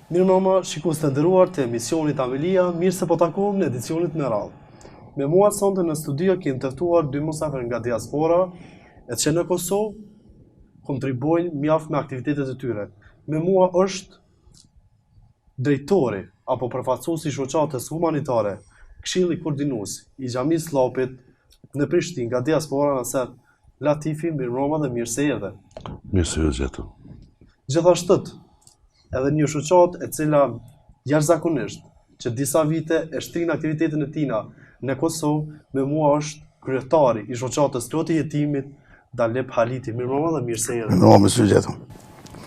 Mirë mama, shikues të nderuar të emisionit Amelia, mirë se po takohem në edicionit me radhë. Me mua sonte në studio kemi të ftuar dy musafir nga diaspora, e që në Kosovë kontribuojnë mjaft me aktivitetet e tyre. Me mua është drejtori apo përfaqësuesi i shoqatës humanitare, Këshilli koordinues i Xhamisë Llapit në Prishtinë nga diaspora Naser, Latifi, mirëmbrëma dhe mirë se erdhe. Mirë se u gjetëm. Gjithashtu, edhe një shoqatë e cila jashtëzakonisht që disa vite e shtrin aktivitetin e tina në Kosovë, me mua është kryetari i shoqatës Lotë Jetimit, Dalip Haliti. Mirëmbrëma dhe mirë se erdhe. Mirë se u gjetëm.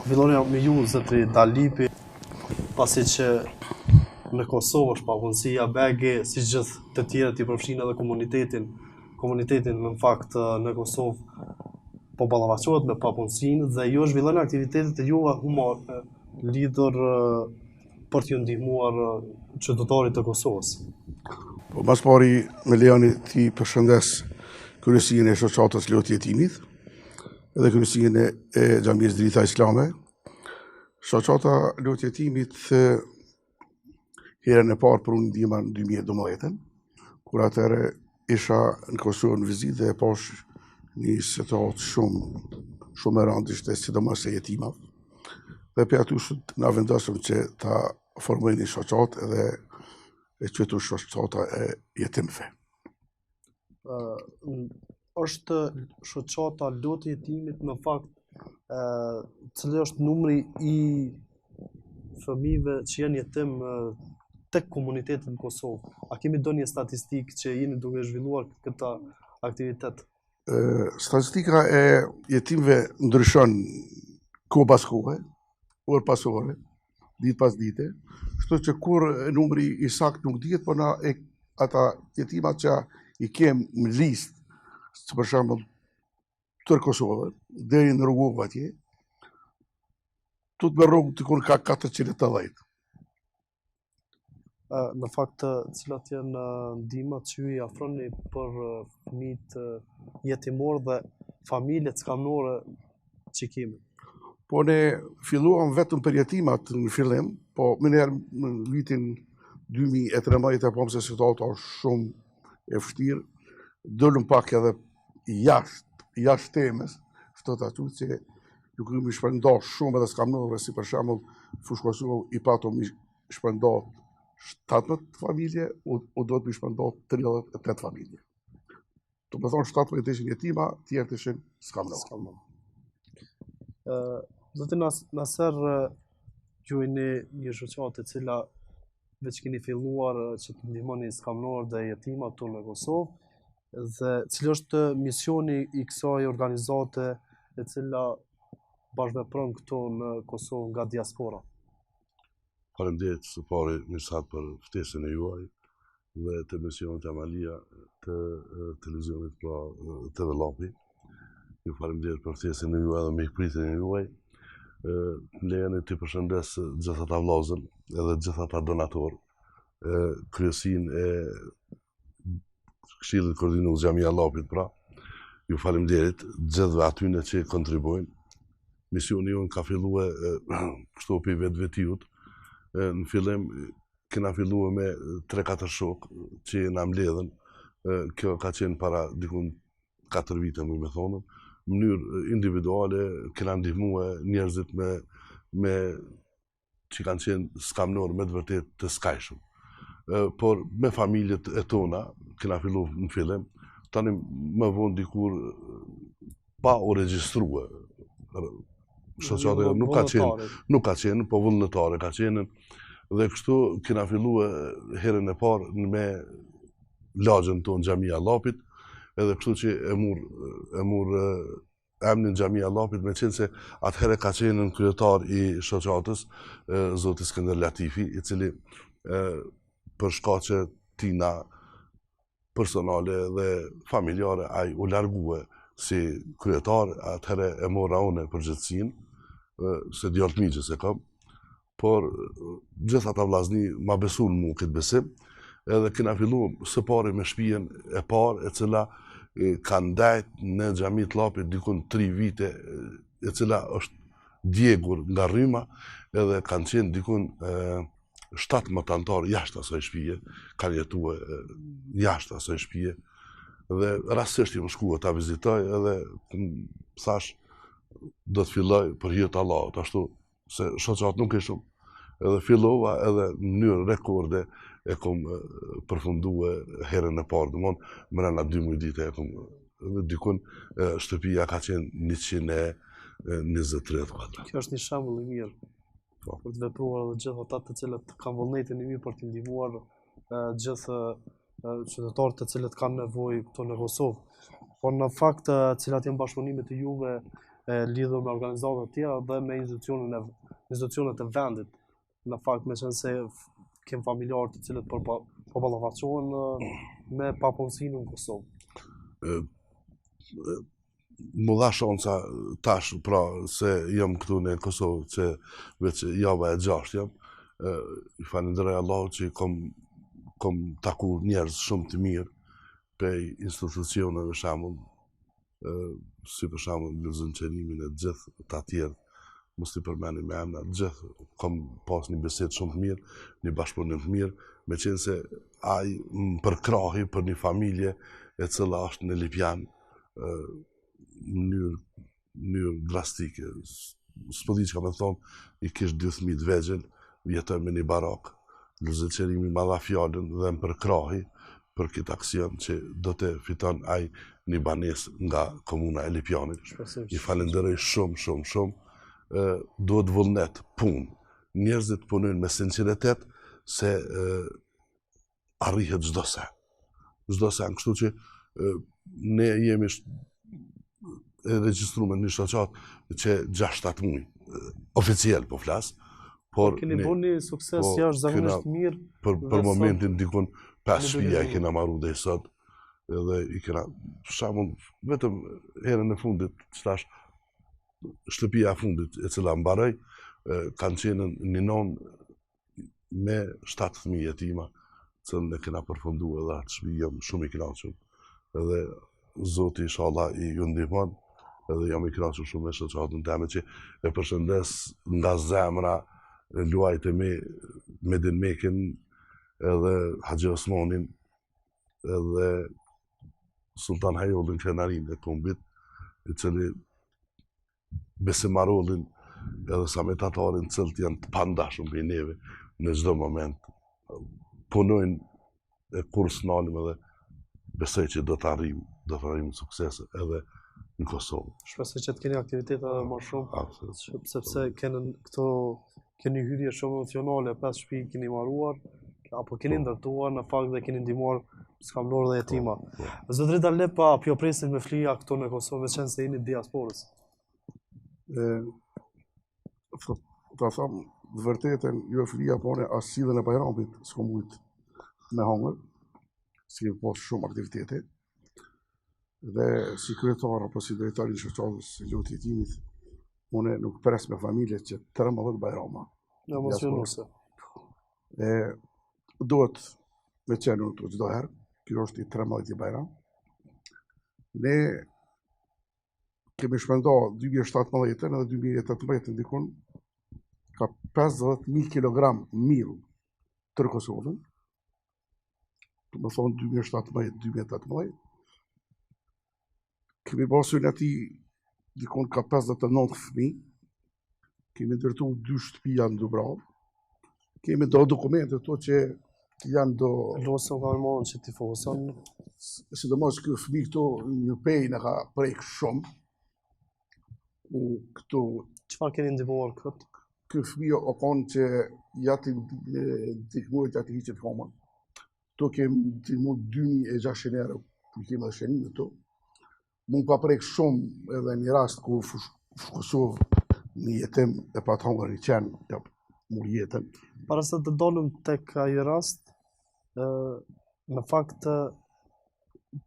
Fillonia me ju, zotri Dalipi, pasi që në Kosovë është pavëndësia bege, si gjithë të tjerët i përfshin edhe komunitetin. Komunitetin në fakt në Kosovë po ballafaqohet me pavëndësinë dhe ju zhvilloni aktivitetet e juve humane lidhur për t'ju ndihmuar qytetarit të Kosovës. Po mas pari me lejoni ti përshëndes kryesinë e shoqatës Lotë Jetimit edhe kryesinë e Xhamisë Drita Islame. Shoqata Lotë Jetimit herën e parë për unë ndihma në 2012, kur atëherë isha në Kosovë në vizitë dhe e pash një situatë shumë e rëndësishme, sidomos e jetimave. Dhe për aty na vendosëm që ta formojnë një shoqatë edhe e quajtur shoqata e jetimëve. Është shoqata Lotë Jetimit në fakt cili është numri i fëmijëve që janë jetim tek komuniteti në Kosovë. A kemi ndonjë statistikë që jeni duke zhvilluar këtë aktivitet? Statistika e jetimëve ndryshon kohë pas kohe, orë pas ore, ditë pas dite, kështu që kur numri i saktë nuk dihet, po na ata jetimat që i kem në listë, si për shembull tërë Kosovën, deri në Rrugë atje, tut me rrugë të kur ka 480. Në fakt, cilat janë ndihmat që ju i afroni për fëmijët jetimor dhe familjet skamnore që kemi? Po ne filluam vetëm për jetimat në fillim, po më herë në vitin 2013 e pam se situata është shumë e vështirë, dolëm pak edhe jashtë temës, shtot aty që ju kemi shpërndar shumë edhe skamnorëve, si për shembull Fushë Kosovë i patëm shpërndar 17 familje, u do të më shpërndar 38 familje. Të më thonë 17 ishin jetima, tjerët ishin skamnorë. Zoti Naser, ju jeni një shoqatë e cila veç keni filluar që të ndihmoni skamnorët dhe jetimat tonë në Kosovë, dhe cili është misioni i kësaj organizate e cila bashkëvepron këtu në Kosovë nga diaspora? Faleminderit së pari mirësat për ftesën e juaj dhe të emisionit Amelia të televizionit pra TV Llapi. Ju faleminderit për ftesën e juaj dhe me ikpritjen e juaj. Lejeni të përshëndes gjithë ata vllazën edhe gjithë ata donatorë, kryesinë e Këshillit koordinues Xhamia Llapit pra. Ju faleminderit gjithëve atyne që kontribuojnë. Misioni jonë ka filluar kështu për vetvetijut. Në fillim kena filluar me 3-4 shokë që na mbledhen. Kjo ka qenë para dikun 4 vite më me thonë. Në mënyrë individuale kena ndihmuar njerëzit me që kanë qenë skamnorë me të vërtet të skajshëm. Por me familjet e tona kena filluar në fillim, tani më vonë dikur pa u regjistruar. Shoqata nuk ka qenë, po vullnetare ka qenë, dhe kështu kena filluar herën e parë me lagjën tonë Xhamia Llapit, edhe kështu që e mur emrin Xhamia Llapit, me qenë se atëherë ka qenë në kryetar i shoqatës zoti Latifi, i cili për shkaqe tina personale dhe familjare ai u largue si kryetar, atëherë e mora unë përgjithësinë, se djallë migjës e kam, por gjithë ata vllazni ma besun mu këtë besim, edhe kena fillu së pari me shtëpinë e parë, e cila ka ndajt në Xhami të Llapit dikun 3 vite, e cila është djegur nga rryma, edhe kanë qenë dikun 7 mëtantarë jashtë asaj shtëpie, kanë jetuar jashtë asaj shtëpie, dhe rastisht jam shkuar ta vizitoj edhe thash do të filloj për hir të Allahut, ashtu se shoqat nuk e shumë. Edhe fillova edhe në mënyrë rekorde e kom përfundue herën e parë, domthon brenda 12 ditë e kom dikun shtëpia ka qenë 123 kvadrat. Kjo është një shembull i mirë për të vepruar edhe gjithë ata të cilët kanë vullnetin e mirë për të ndihmuar gjithë qytetarët të cilët kanë nevojë këtu në Kosovë. Por në fakt cilat janë bashkëpunimet e juve lidhur me organizata të tjera dhe me institucionet e vendit. Në fakt me qenë se kem familjarë të cilët po ballafaqohen me papunësinë në Kosovë. Më dha shanca tash, pra se jam këtu në Kosovë, që veç java e 6 jam, i falenderoj Allahut që kom taku njerëz shumë të mirë prej institucioneve, për shembull, si për shembull lëzënqenimin e gjithë të tjerë, mos t'i përmeni me emra, gjithë kom pas një bisedë shumë të mirë, një bashkëpunim të mirë, me qenë se ai më përkrahi për një familje e cila është në Lipjan, mënyrë drastike. S'po di çka me thonë, i kish 2 fëmijë të vegjël, jetoj me një barak. Lëzëqenimi ma dha fjallën dhe më përkrahi për këtë aksion që do të fiton ai një banesë nga komuna e Lipjanit. I falenderoj shumë. Duhet vullnet, punë. Njerëzit punojnë me sinceritet se arrihet çdo sen. Kështu që ne jemi regjistruar një shoqat që 6-7 muaj, oficial po flas, por keni bën një sukses jashtëzakonisht mirë. Për momentin dikun 5 shtëpia i kena marrë deri sot, edhe i kena, për shembull, vetëm herën e fundit, thash, shtëpia e fundit e cila mbaroi, kanë qenë një non me 7 fëmijë jetima, që ne kena përfunduar edhe atë shtëpi, jam shumë i kënaqur. Edhe Zoti inshallah i ju ndihmon, edhe jam i kënaqur shumë me shoqatën time që e përshëndes nga zemra, luajtë me Dinmekin, edhe Haxhi Osmanin, edhe Sultan Hajollin krenarin e kombit, i cili besimarollin edhe sametatarin cilët janë të pandashëm për neve në çdo moment. Punojnë e kur s'nalim edhe besoj që do të arrijmë suksese edhe në Kosovë. Shpresoj që të keni aktivitete edhe më shumë, sepse keni hyrje shumë emocionale, 5 shtëpi keni marruar, apo keni ndërtuar, në fakt dhe keni ndihmuar skamlorë dhe jetima. Zotëri Dalip, apo presin me flija këtu në Kosovë, veçanë se jeni diasporës? Ta tham, të vërtetën, jo flija pone as sidhen e Bajramit, s'kom mujt me hangër, si pas shumë aktivitete, dhe si kryetar apo si drejtari i shoqatës së lotë jetimit, unë nuk pres me familje që 13 Bajrama. Emocionuese. Duhet me qenë unë të çdo herë, kjo është i 13 Bajram. Ne kemi shpenda 2017 edhe 2018 ndikun ka 50.000 kilogram mill tër Kosovën, të më thonë 2017-2018, kemi pasur ati dikon ka 59 fëmijë, kemi ndërtu 2 shtëpia në Dubrav, kemi do dokumente to që janë do... Losën ka mëmonë që ti fokuson? Sidomos kë fëmijë këto një pej në ka prejk shumë, këto... Çfarë keni ndihmuar këtë? Kë fëmijë o konë që jati ndihmuar jati hiqet komën. To kemi ndihmuar 2.600 euro, për kemi dhe shenim të to. Mund ka prejk shumë edhe një rast ku Kosovë një jetim e pa të hongër një qenë, mur jetën. Para se të dolëm tek ai rast, në fakt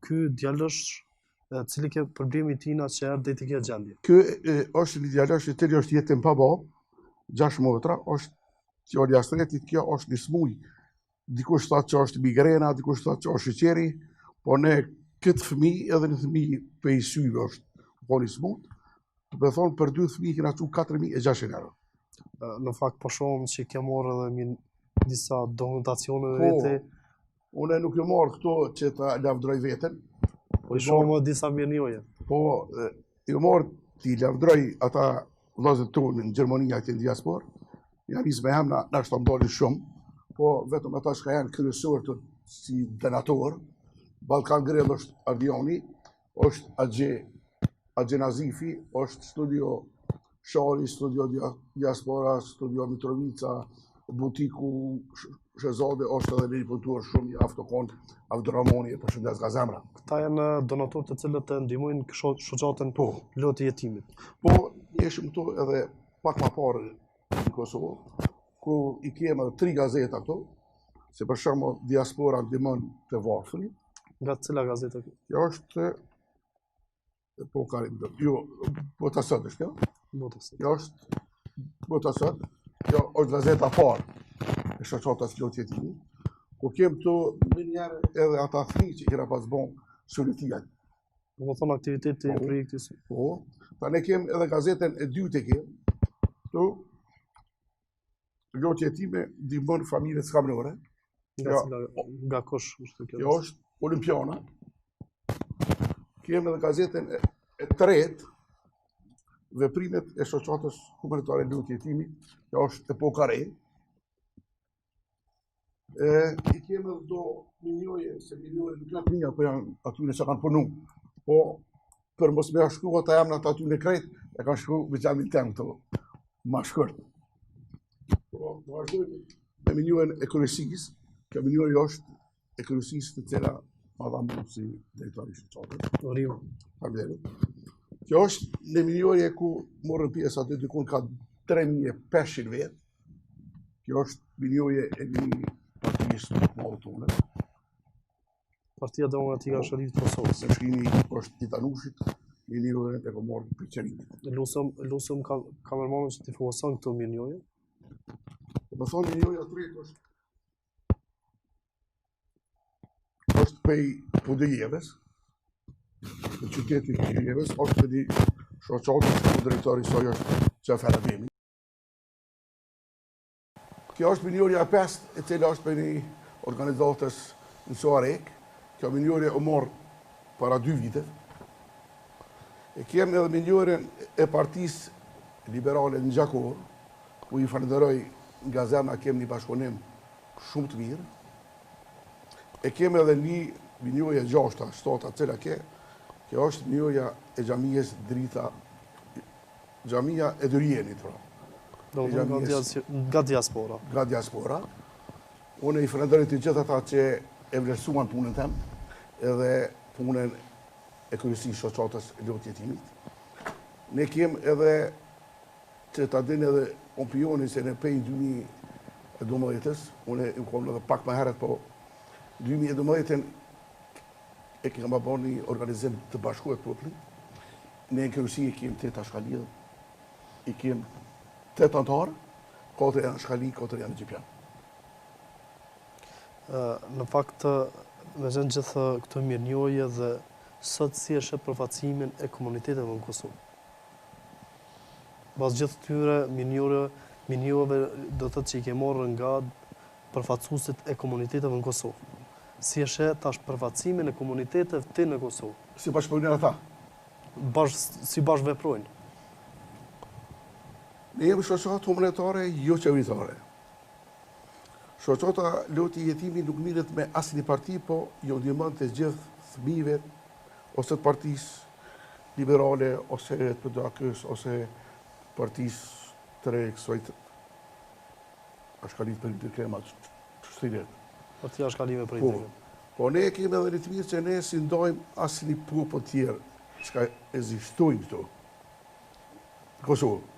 ky djalësh, cili ke problemi tina që erdhi te kjo gjendje. Ky është një djalësh i cili është jetim pa babë, 6 motra, është fjali astretit, kjo është një smuj. Dikush thotë që është migrena, dikush thotë që është sheqeri, po ne këtë fëmijë edhe një fëmijë për i syve është po një smut, me thonë për 2 fëmijë kena çu 4.600 euro. Në fakt po shohim që ke marrë edhe disa dokumentacione Po, vete, une nuk e marr këto që ta lavdroj veten, po i shohim edhe disa mirënjohje. po e marr ti lavdroj ata vllazët tonë në Gjermani atje në diasporë. Ja nis me hem na shta ndalin shumë, po vetëm ata që janë kryesor të si donator. Ballkan Grell është Ardioni, është Agje Nazifi, është studio Shari, studio Diaspora, studio Mitrovica, butiku Shezade, është edhe një punëtuar shumë i Aftokon, Avdramoni, për shëndes nga zemra. Këta janë donatorë të cilët të ndihmojnë shoqatën lotë jetimit. Po, jeshim këtu edhe pak ma parë në Kosovë, ku i kemë edhe 3 gazeta këtu, se për shembull Diaspora ndihmon të varfërit. Nga cila gazeta? Kjo është po karim, jo, Bota Sot është kjo? Kjo është Bota Sot, kjo është gazeta parë e shoqatës lotë jetimit, ku kemë këtu minjarë edhe ata fëmijë që kena pas bon solitia. Do të thonë aktiviteti i projektit. Po, ta ne kemë edhe gazetën e dytë e kemë, këtu lotë jetime ndihmon familjet skamnore. Nga kush është kjo? Kjo është Olimpiana. Kemë edhe gazetën e tretë, veprimet e shoqatës humanitare lotë jetimi, kjo është Epoka Re. I kemë edhe do minjoje, se minjoje nuk janë minja, po janë atyre që kanë punu. Po, për mos me shkru ata jam në aty në krejt, e kanë shkru veçamin tem këto, ma shkërt. Po, vazhdojmë me minjojen e kërësisë, kjo minjoje është e kërësisë të cila madha mund si drejtori shoqatës. Rimo. Kjo është në minjoje ku morën pjesë aty dikun ka 3.500 vetë. Kjo është minjoje e një partijisë të tonë. Partia Demokratike e Shërimit të Kosovës. Se shkimi është i Tanushit, minjoje e komorë për qërimit. Lusëm kamermanë që t'i fokuson këto minjoje? Më thonë minjoja tretë është pej Pudëjeves, në qytetin Pudëjeves, është për një shoqatës ku drejtori saj është Qafer Ademi. Kjo është minjoja 5, e cila është për një organizatës në Soarek. Kjo minjoja u morë para 2 vite. E kemë edhe minjorën e partisë liberale në Gjakor, ku i falenderoj nga zemra kemë një bashkëpunim shumë të mirë. E kemë edhe një minjoja 6, 7, cila kjo është minjoja e xhamijes drita, xhamia e Dyrjenit, pra. Nga diaspora. Nga diaspora. Unë i falenderoj të gjithë ata që e vlerësuan punën tem, edhe punën e kryesisë shoqatës lotë jetimit. Ne kemë edhe që ta dinë edhe kampioni se në pej 2012-ës, unë e kom edhe pak më herët, po 2012-ën e kema bërë një organizim të bashkuar populli. Ne në kryesi e kemë 8 ashkalidhë, i kemë 8 antarë, 4 janë shkali, 4 janë egjiptianë. Në fakt, me zënë gjithë këto mirënjohje dhe sot si është përfacimin e komuniteteve në Kosovë. Pas gjithë këtyre mirënjohjeve do të thotë që i ke marrë nga përfacuesit e komuniteteve në Kosovë. Si është tash përfacimin e komuniteteve të në Kosovë? Si bashkëpunojnë ata? Si bashkëveprojnë? Ne jemi shoqatë humanitare, jo qeveritare. Shoqata lotë jetimi nuk mirët me asnjë parti, po jo ndihmon të gjithë fëmijëve ose të partisë liberale, ose të PDAK-s, ose partisë të re kësaj ashkalit për të krema shtëriet. Partia ashkalime për të. Po ne kemi edhe një të mirë që ne si ndojmë asnjë popull tjerë që ekzistojnë këtu. Kosovë.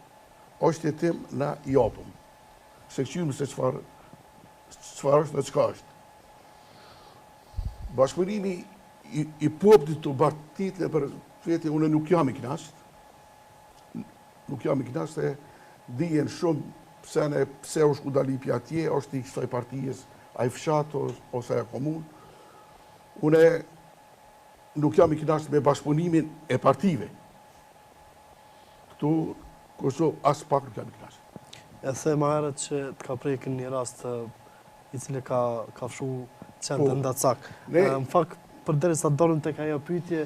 është jetim na japëm. Se këqymë se çfarë është dhe çka është. Bashkëpunimi i popullit të partit për fete, unë nuk jam i knasht. Nuk jam i knasht se dijen shumë pse u shku Dalipi atje, është i kësaj partijes, ai fshat ose ai komunë. Unë nuk jam i knasht me bashkëpunimin e partive. Këtu Kosovë as pak nuk janë klasë. E the më herët që të ka prejkë një rast i cili ka fshu qenë nda cak. Në fakt, përderisa dolëm tek ajo pyetje,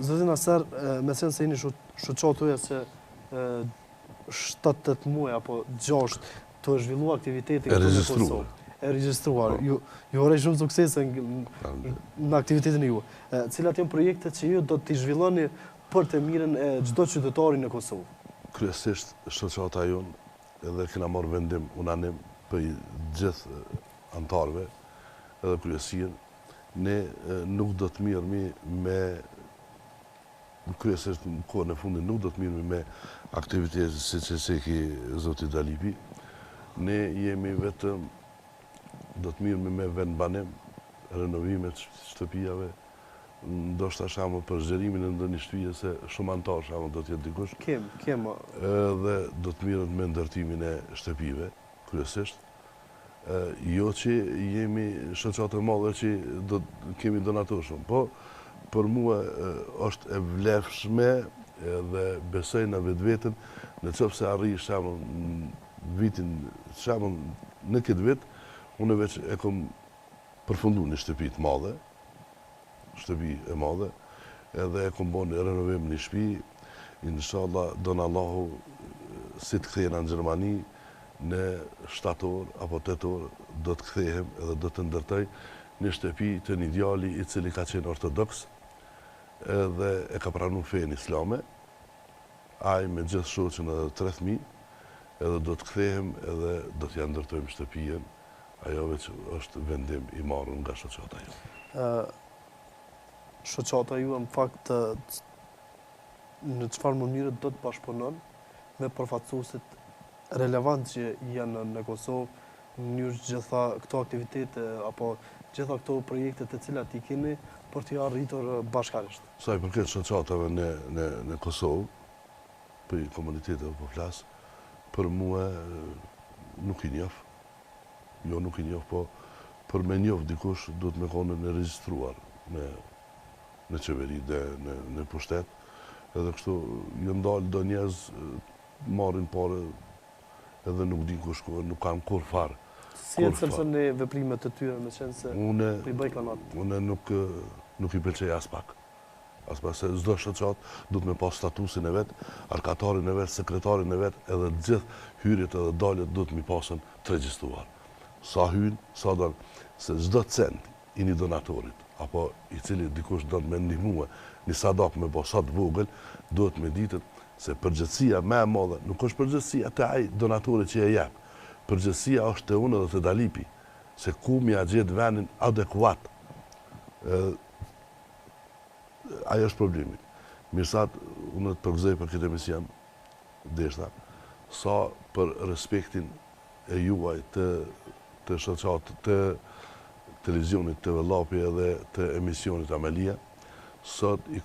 zotin Naser, me qenë se jeni shoqatuja se 7-8 muaj apo 6 të zhvillu aktivitetin këtu në Kosovë. E regjistruar. Ju uroj shumë suksese në aktivitetin e ju. Cilat janë projektet që ju do t'i zhvilloni për të mirën e çdo qytetari në Kosovë? Kryesisht shoqata jonë edhe kena marrë vendim unanim për gjithë antarëve edhe kryesin, ne nuk do të mirëmi me kryesisht në kohën e fundit nuk do të mirëmi me aktivitetet si që seki zoti Dalipi. Ne jemi vetëm do të mirëmi me vendbanim, renovimet shtëpijave, ndoshta shamo për zgjerimin e ndonjë shtëpie se shumë antar shamo do të jetë dikush. Kem. Edhe do të mirët me ndërtimin e shtëpive, kryesisht. Jo që jemi shoqatë e madhe që kemi donator shumë, po për mua është e vlefshme dhe besoj në vetveten, në qoftë se arri shamo vitin, shamo në këtë vit, unë veç e kom përfundu një shtëpi të madhe, shtëpi e madhe, edhe e kom bon një renovim një shtëpi, inshallah, donë Allahu, si të kthejna në Gjermani, në 7 orë apo 8 orë, do të kthehem edhe do të ndërtoj një shtëpi të një djali i cili ka qenë ortodoks, edhe e ka pranu fenë islame, ai me gjithë shoqën edhe 3 fëmijë, edhe do të kthehem edhe do t'ja ndërtojmë shtëpijen, ajo veç është vendim i marrën nga shoqata ju. Shoqata ju në fakt në çfarë mënyrë do të bashkëpunon me përfaqësuesit relevant që janë në Kosovë, në mënyrë gjitha këto aktivitete apo gjitha këto projekte të cilat i keni për t'i arritur bashkarisht. Sa i përket shoqatave në Kosovë, për komunitetet po flas, për mua nuk i njoh. Jo nuk i njoh, po për me njoh dikush duhet me qenë në regjistruar në qeveri dhe në pushtet. Edhe kështu ju ndalë do njerëz marrin parë edhe nuk din ku shkojnë, nuk kanë kur farë. Si e cilësoni veprimet të tyre me qenë se i bëj kanat? Une nuk i pëlqej as pak. As pak se çdo shoqat duhet me pas statusin e vet, arkatarin e vet, sekretarin e vet, edhe gjithë hyrjet edhe daljet duhet mi pasën të regjistruar. Sa hyn, sa don, se çdo cent i një donatorit, apo i cili dikush do të me ndihmue, një sadak me bo sa të vogël, duhet me ditët se përgjithësia me e madhe, nuk është përgjithësia të ai donatorit që e jep, përgjithësia është të unë dhe të Dalipi, se ku mi a gjetë venin adekuat. Ajo është problemi. Mirësat, unë të përgëzoj për këtë emision, deshta, sa për respektin e juaj të shoqatë, të televizionit të Vëllapi edhe të emisionit Amelia, sot i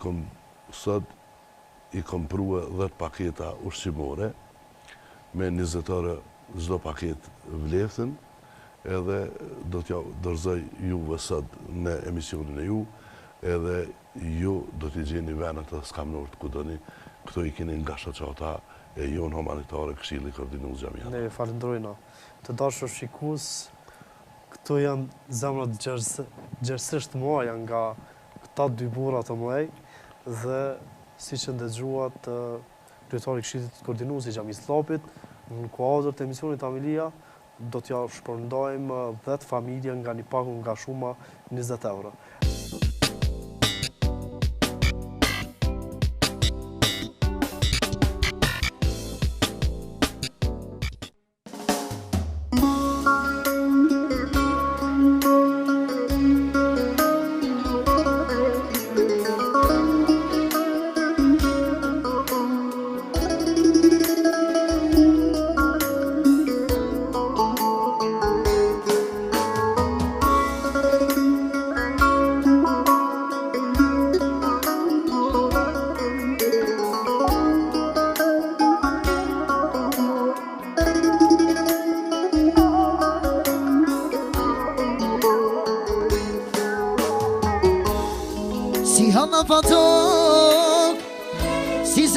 kom prua 10 paketa ushqimore, me 20 orë çdo paket vleftën, edhe do t'ja dorëzoj juve sot në emisionin e ju, edhe ju do t'i gjeni venat të skamnort ku doni, këto i keni nga shoqata e jonë humanitare Këshilli Koordinues Xhamia. Ne falenderojna. Të dashur shikues, këto janë zemrat gjerësisht muaja nga këta 2 burra të mëdhej dhe siç e dëgjuat kryetari i Këshillit Koordinues i Xhamisë së Llapit, në kuadër të emisionit Amelia, do t'ja shpërndajmë 10 familje nga një pagu nga shuma 20 euro.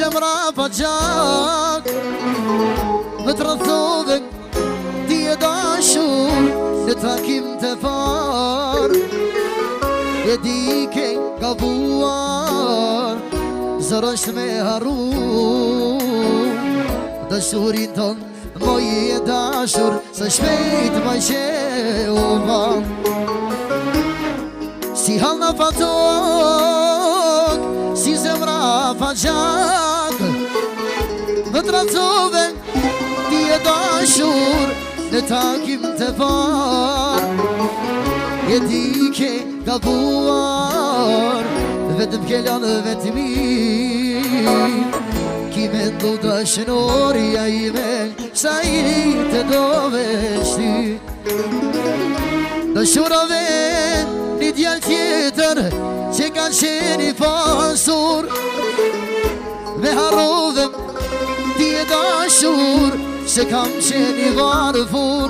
zemra pa gjak Më të rëthove ti e dashur Në takim të par E di ke gabuar Zërë është me haru Dashurin ton moj e dashur Së shpejt më qeuva Si halna pa tok Si zemra pa gjak Më të rëthove ti e dashur Në takim të par E di ke gabuar Vetëm kellan vetëmi Ki me ndu dashnoria ime Sa i të dovesh ty Dashurave një djallë tjetër Që kanë qeni pasur Me harrovem ti e dashur Se kam qeni varfur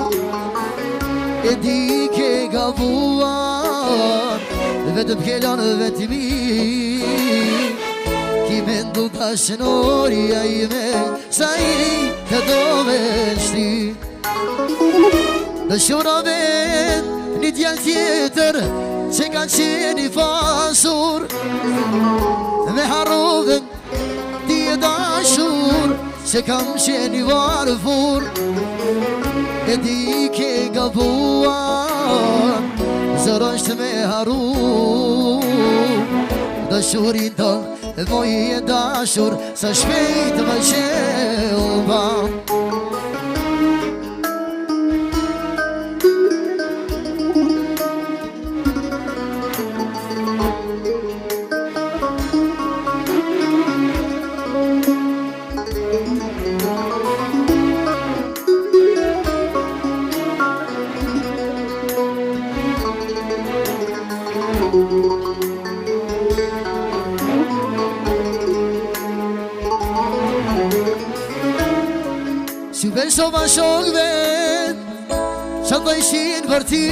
E di ke gabuar Vetëm kellan vetëmi Ki me ndu dashnoria ime Sa i të dovesh ty Dashurave një djallë tjetër Që kanë qeni pasur Me harrovem ti e dashur Se kam qeni varfur E di ke gabuar Zërë është me haru Dashurin ton e moj e dashur Sa shpejt më qeuva Si besova shokve Qa të ishin për ti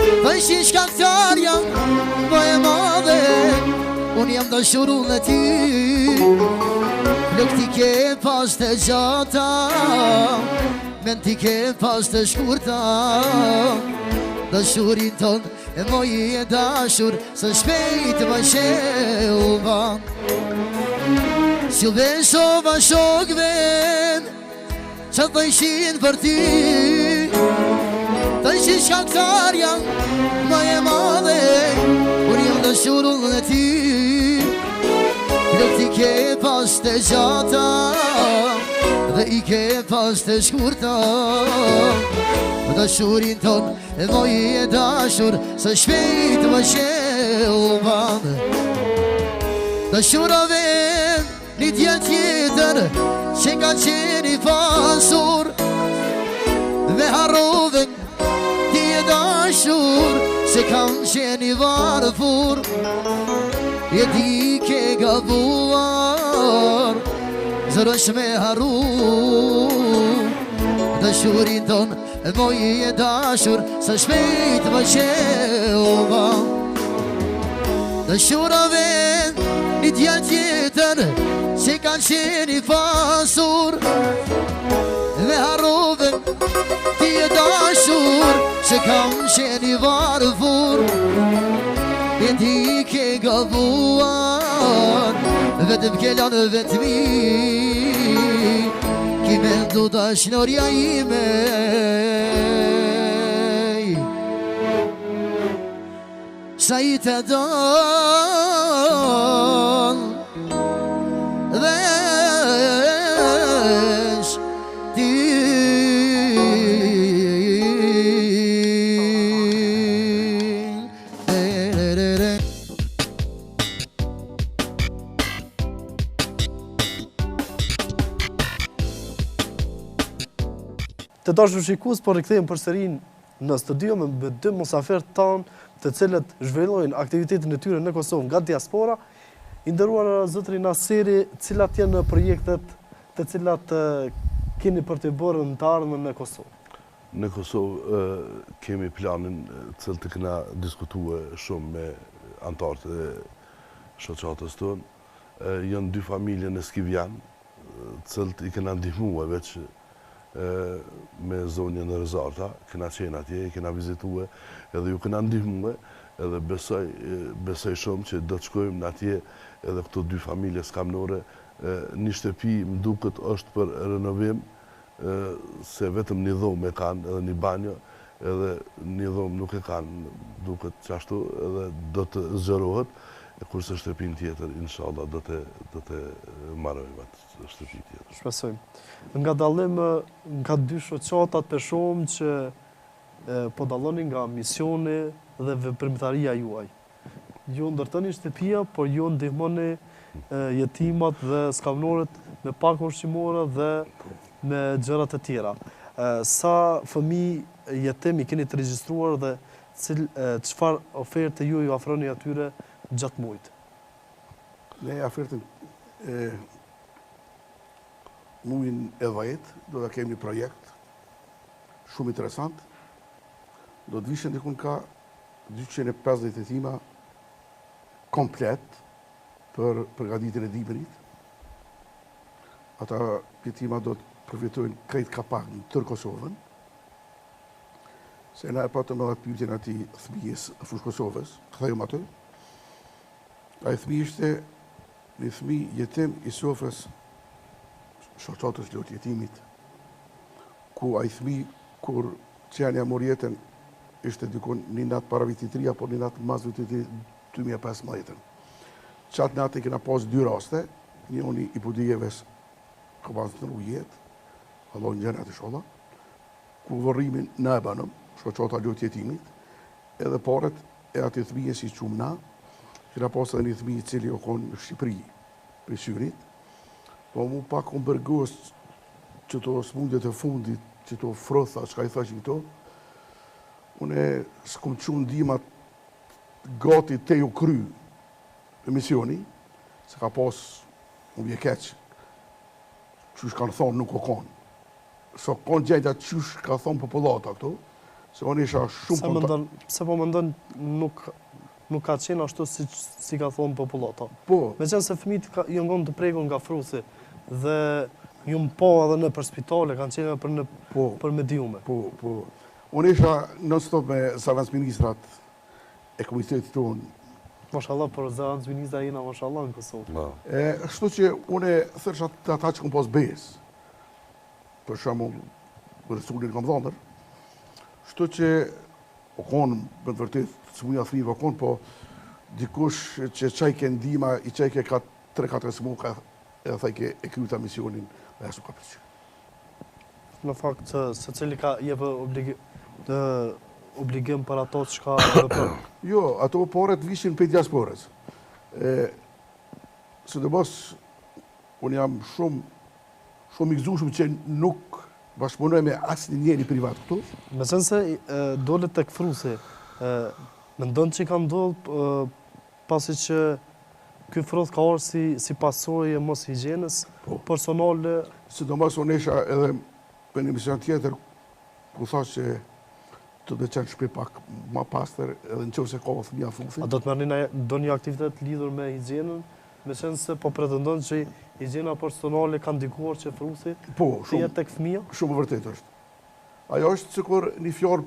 Të ishin shkaktar jam Më e madhe Unë jam dashurun e ti Lëk ti ke pas të gjata Men ti ke pas të shkurta Dashurin ton e moj e dashur Së shpejt më qeuva Si besova shokve Qa të ishin për ti Të ishin shkaktar jam Më e madhe Unë jam dashurun e ti Lëk ti ke pas të gjata Dhe i ke pas të shkurta Dashurin ton e moj e dashur Së shpejt më qeuva Dashurave një djallë tjetër Që ka qeni pasur Me harrove ti e dashur Se kam qeni varfur E di ke gabuar Zërë është me harru Dashurin ton e moj e dashur Sa shpejt më qeuva Dashurave një djallë tjetër Që kanë qeni pasur Me harrove ti e dashur Se kam qeni varfur E di ke gabuar Vetëm kellan vetëmi Ki me ndu dashnoria ime Sa i të don Vesh ti Të dashur shikues, po rikthehemi përsëri në studio me dy mosafertë tanë, të cilët zhvillojnë aktivitetin e tyre në Kosovë nga diaspora. I nderuar zotri Naseri, cilat janë projektet të cilat keni për të bërë në të ardhmen në Kosovë? Në Kosovë kemi planin cilë të këna diskutue shumë me antarët e shoqatës tonë. janë dy familje në Skivjan, cilët i kena ndihmue veç me zonjën e Rezarta, kena qenë atje, i kena vizitue, edhe ju kena ndihmue, edhe besoj shumë që do të shkojmë atje edhe këto dy familje skamnore. Një shtëpi më duket është për renovim, se vetëm një dhomë e kanë edhe një banjo, edhe një dhomë nuk e kanë, duket qashtu, edhe do të zgjerohet, kurse shtëpin tjetër, inshallah, do të marrojmë atë shtëpi tjetër. Shpresojmë. Nga dallim nga dy shoqatat për shumë që po dalloni nga misioni dhe veprimtaria juaj. Ju ndërtoni shtëpia, por ju ndihmoni jetimat dhe skamnorët me pak ushqimore dhe me gjërat e tjera. Sa fëmijë jetim i keni të regjistruar dhe çfarë oferte ju ofroni atyre gjatë muajit? Ne ofertën muajin e 10 do të kemi një projekt shumë interesant. Do të vishën dikun ka 250 jetima komplet për përgatitjen e dimrit. Ata jetima do të përfitojnë krejt kapak në tërë Kosovën. Se na e patëm edhe pyetjen atij fëmijës fush Kosovës, kthejmë aty. Ai fëmijë ishte një fëmijë jetim i sofrës shoqatës lot jetimit, ku ai fëmijë kur qenja mor jetën ishte dikun një natë para vitit të ri apo një natë mas vitit të 2015. Qatë natë kena pas dy raste, njëri i budijeves ka pas të në jetë, Allah në gjenat i sholla, ku vërrimin në e banëm, shoqata lot jetimit, edhe paret e ati thmije si qumë na, kena pas edhe një thmije cili o konë në Shqipëri, për Syrit, po mu pak unë bërgës që to smundet e fundit, që to frotha, që ka i thashin këto, unë e s'kom qunë dimat gati te ju kry emisioni, se ka pas unë bje keq, qysh kanë thonë nuk o konë. So konë gjejta qysh ka thonë populata këto, se unë isha shumë kontant. Pse po mendon nuk ka qenë ashtu si ka thonë populata? Po. Me qenë se fëmijët janë ngon të prekur nga frusi dhe ju po edhe në për spitale, kanë qenë për mediume. Po. Unë isha non-stop me zavans ministrat e komunitetit tonë. Mashallah, për zavans ministra jena mashallah në Kosovë. Ashtu që unë thërsh ata që kom pas besë, për shembull, Resulin kam dhënë. Ashtu që o konë, me të vërtet, smuja thrive o konë, po dikush që qaj ke ndima, i qaj ke 3-4 smuka, edhe thaj ke e kryta misionin, dhe asu ka përqy. Në fakt, se cili ka jepë obligim për ato që ka për? Jo, ato poret vishin për diasporës. Së të mos, unë jam shumë i gëzushëm që nuk bashkëpunoj me asë një njeri privat këtu. Me qenë se dole të këfrusi, me ndonë që i ka ndodhë pasi që ky froth ka orë si pasojë e mos higjienës personale? Së të mos, unë isha edhe për një mision tjetër, ku thash që të dhe qenë shpe pak ma pastër edhe në qovë se ka fëmija fufi. A do të mërni do një aktivitet lidhur me higjienën, me qenë se po pretendon që higjiena personale ka ndikuar që frusi të jetë tek fëmija? Shumë vërtet është. Ajo është sikur një fjalë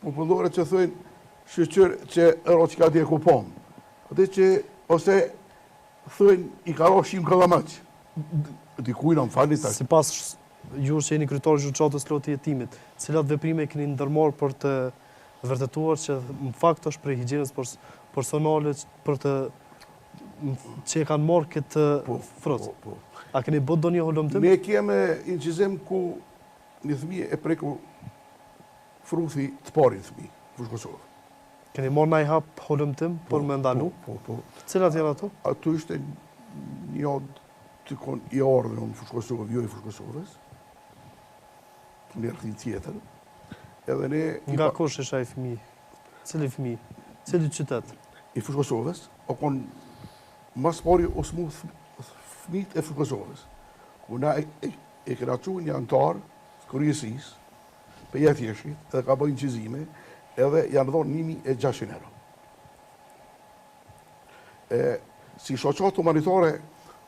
popullore që thëjnë shqyqër që ero që ka dje ku pomë. Ate që ose thëjnë i ka ro shim këllamaq. Dikujna më falni tash. Si pas ju që jeni kryetar shoqatës lotë jetimit, cilat veprime keni ndërmarrë për të vërtetuar që në fakt është për higjienës personale për të që e kanë marrë këtë frocë? Po. A keni bërë ndonjë holumtim? Ne keme incizim ku një fëmijë e preku fruthi të parin fëmijë, fush Kosovë. Keni marrë ndaj hap holumtim për me ndalu? Po. Cilat janë ato? Ato ishte një të kon i ardhën në fush Kosovë, jo i fush Kosovës, në rrëtin tjetër. Edhe ne... Nga kush isha i fëmijë? Cili fëmijë? Cili qytet? I fush Kosovës, o kon mas pari osmu fëmijët e fush Kosovës. Ku na e kena që një antar, kërjesis, për jetë jeshit, edhe ka bëjnë qizime, edhe janë dhonë 1.600 euro. Si shoqatë humanitare,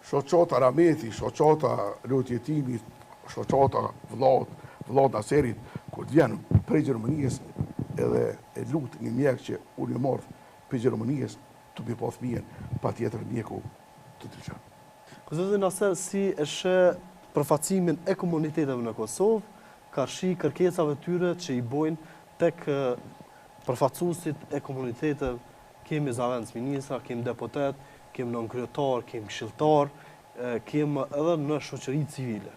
shoqata Rameti, shoqata Lotjetimit, shoqata vllat Naserit, kur të vjen prej Gjermanisë edhe e lut një mjek që unë e marr prej Gjermanisë të bëj pa fëmijën, patjetër mjeku të dyshon. Zoti Naser, si e sheh përfacimin e komuniteteve në Kosovë, karshi kërkesave tyre që i bojnë tek përfacuesit e komuniteteve, kemi zëvendës ministra, kemi deputet, kemi nënkryetar, kemi këshilltar, kemi edhe në shoqëri civile.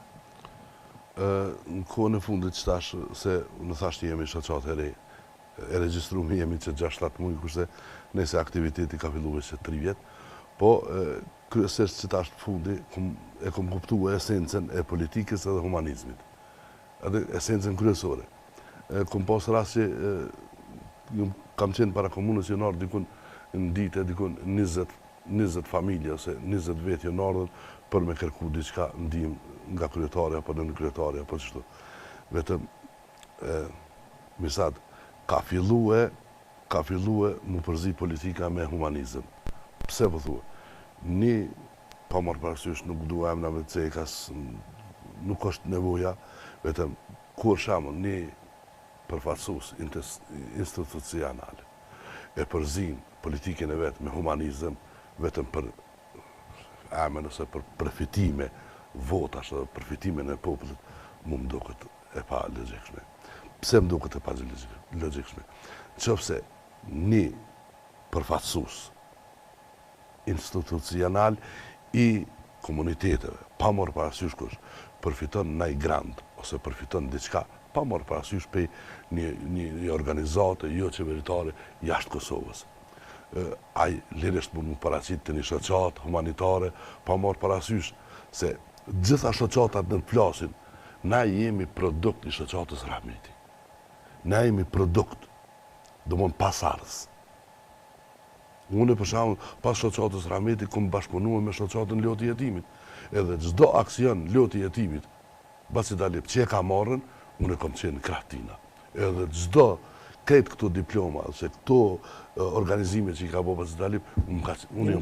Në kohën e fundit që tash, se në thashtë jemi shoqatë e re, e regjistruar jemi që 6-7 muaj, kurse nëse aktiviteti ka filluar që 3 vjet, po kryesisht që tash fundi e kom kuptuar esencën e politikës edhe humanizmit. Edhe esencën kryesore. Kom pas rast që kam qenë para komunës jonar dikun në ditë, dikun 20 familje ose 20 vetë jonardën për me kërku diçka ndihmë nga kryetari apo nën kryetari apo çështu. Vetëm misat ka filluar mu përzi politika me humanizëm. Pse po thua? Ni pa marrë parasysh nuk dua emra me cekas, nuk është nevoja, vetëm kur shamon një përfaqësues institucional e përzin politikën e vetë me humanizëm, vetëm për emën ose për përfitime votash dhe përfitime në popullit, mu më duket e pa logjikshme. Pse më duket e pa logjikshme? Nëse një përfaqësues institucional i komuniteteve, pa marrë parasysh kush, përfiton ndaj grant ose përfiton diçka, pa marrë parasysh pe një organizate jo qeveritare jashtë Kosovës. Ai lirisht mund më paraqit të një shoqatë humanitare, pa marrë parasysh se gjitha shoqatat në të flasin, na jemi produkt i shoqatës Rahmeti. Na jemi produkt, do mund pasardhës. Unë për shembull, pas shoqatës Rahmeti kom bashkëpunuar me shoqatën Loti Jetimit. Edhe çdo aksion Loti Jetimit, basi Dalip që e ka marrën, unë e kom qenë krahtina. Edhe çdo këtë këto diploma, ose këto organizime që i ka bërë basi Dalip, unë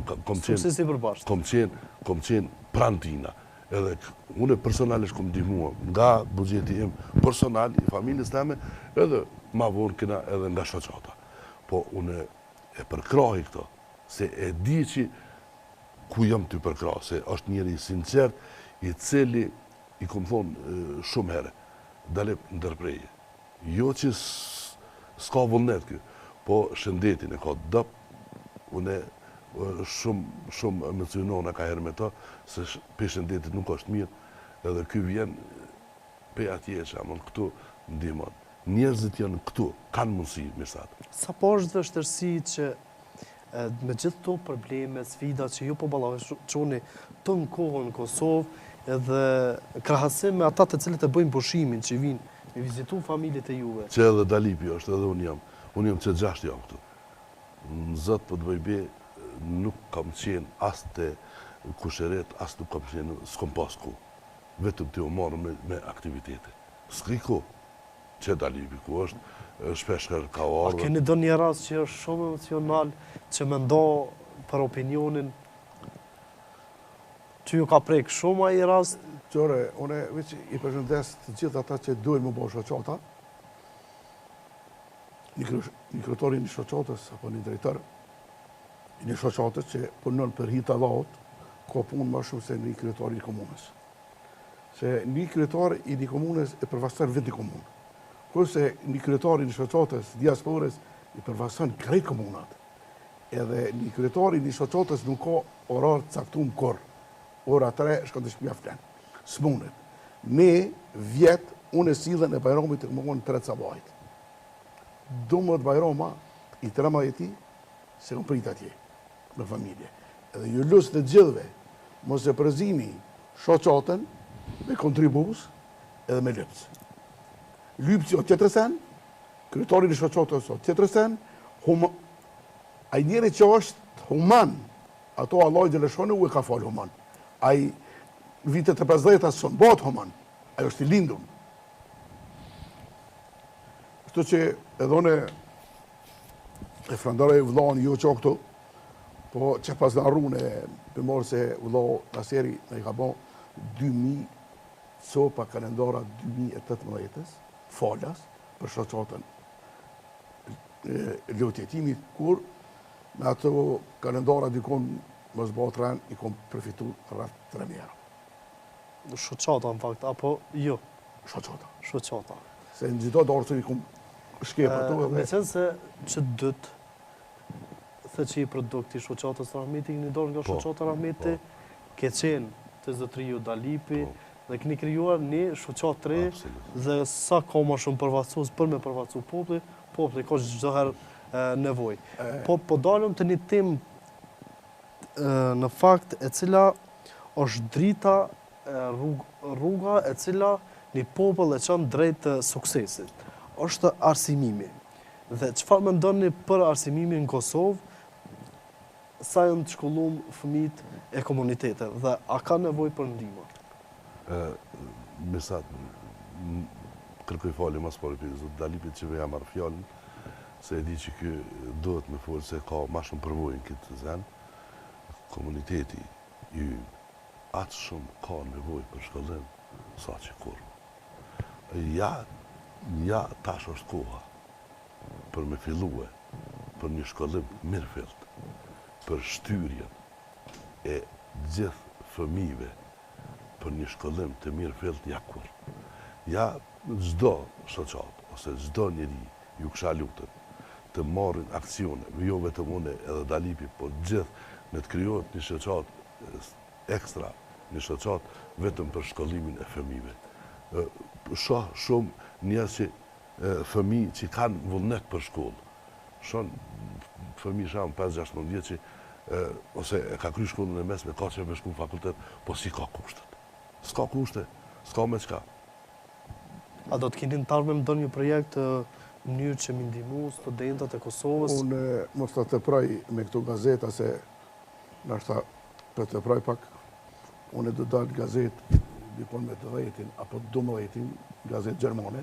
kom qenë prantina. Edhe unë personalisht kom ndihmuar nga buxheti im personal i familjes time, edhe ma vonë kena edhe nga shoqata. Po unë e përkrahi këto, se e di që ku jam të përkrah, se është njëri sinqert, i cili, i kom thonë shumë herë, Dalip ndërpreje. Jo që s'ka vullnet kjo, po shëndetin e ka dëp, unë shumë emocionona ka herë me ta, se pe shëndetit nuk është mirë, edhe kjo vjen pe atje që amon këtu ndihmon. Njerëzit janë këtu, kanë mundësi, misat. Sa po është vështërsi që me gjithë këto probleme, sfida që ju po ballafaqoni të në kohën në Kosovë, edhe krahasim me ata të cilët e bëjnë pushimin që vinë me vizitu familjet e juve. Që edhe Dalipi është, edhe unë jam që 6 jam këtu. Në zëtë po të bëjbe, nuk kam qenë as të kusheret, as nuk kam qenë, s'kom pas ku. Vetëm të u marrë me aktivitete. S'ki ku. Që Dalipi ku është, shpeshkër ka ardhur. A keni do një rast që është shumë emocional, që me ndo për opinionin, që ju ka prek shumë ai rast? Qore, une veç i përshëndes të gjithë ata që duhen më bo shoqata, një kryetari një shoqatës, apo një drejtër, një shoqatës që punon për hita Allahut, ka punë më shumë se një kryetari i komunës. Se një kryetari i një komunës e përvaston vetë një komunë. Kurse një kryetari një shoqatës diasporës i përvaston krejt komunat. Edhe një kryetari një shoqatës nuk ka orar caktuar kur. Ora 3 shkon të shtëpia flen. S'mundet. Ne vjet unë e sillen e Bajramit të mëngon 3 sabahit. Dumët Bajrama i 13 se unë prit atje me familje. Edhe ju lusë të gjithve mos e përzini shoqatën me kontribus edhe me lypës. Lypësi o tjetër sen, kryetari në shoqatës o tjetër sen, ai njeri që është human, ato Allah i dëleshone u e ka falë human. Ai vitet e 50 son bot human, ai është i lindur. Kështu që edhe une e frandare vllani jo që këtu, po që pas në arrune për morë se vëllo Naseri në i ka bon 2000 copa kalendara 2018-ës, falas, për shoqatën lotjetimit, kur me ato kalendara dikon më zbat ren, i kom përfitu rrët 3 euro. Shoqata në fakt, apo jo? Shoqata. Shoqata. Se në gjitha darë që i kom shkepër të Me qenë se që dytë, the që i produkti shoqatës Rahmeti, një dorë nga shoqata Rahmeti, ke qenë të zotëriju Dalipi, dhe këni krijuar një shoqatë të re, dhe sa ka ma shumë përfaqësues për me përfaqësu populli ka çdo herë nevojë. Po dalëm të një temë në fakt e cila është drita, rruga e cila një popull e çon drejt të suksesit. Është arsimimi. Dhe çfarë mendoni për arsimimin në Kosovë? Sa janë të shkollum fëmijët e komunitetet dhe a ka nevojë për ndihmë? Me sa kërkoj falje mas pari për zotë Dalipit që veja marrë fjallën, se e di që kjo duhet me folë se ka ma shumë përvojnë këtë zenë, komuniteti ju atë shumë ka nevojë për shkollim, sa që kur. Ja tash është koha për me filluë, për një shkollim mirëfilt, për shtyrjen e gjithë fëmijëve, për një shkollim të mirë fillt ja kur. Ja çdo shoqat, ose çdo njeri ju kisha lutur të marrin aksione, jo vetëm unë edhe Dalipi, po gjithë me të krijohet një shoqat ekstra, një shoqat vetëm për shkollimin e fëmijëve. Shoh shumë njerëz që fëmijë që kanë vullnet për shkollë. Shoh fëmijë shumë 5-16 vjeç që ose e ka kry shkollën e mesme, ka që me shku në fakultet, po si ka kushtet. S'ka kushte, s'ka me qka. A do të keni në tarme më do një projekt mënyrë që mi ndihmu studentët e Kosovës? Unë mos të të praj me këto gazeta, se nështë për të praj pak, unë do dalë gazet dikon me 10 apo 12 gazet gjermane,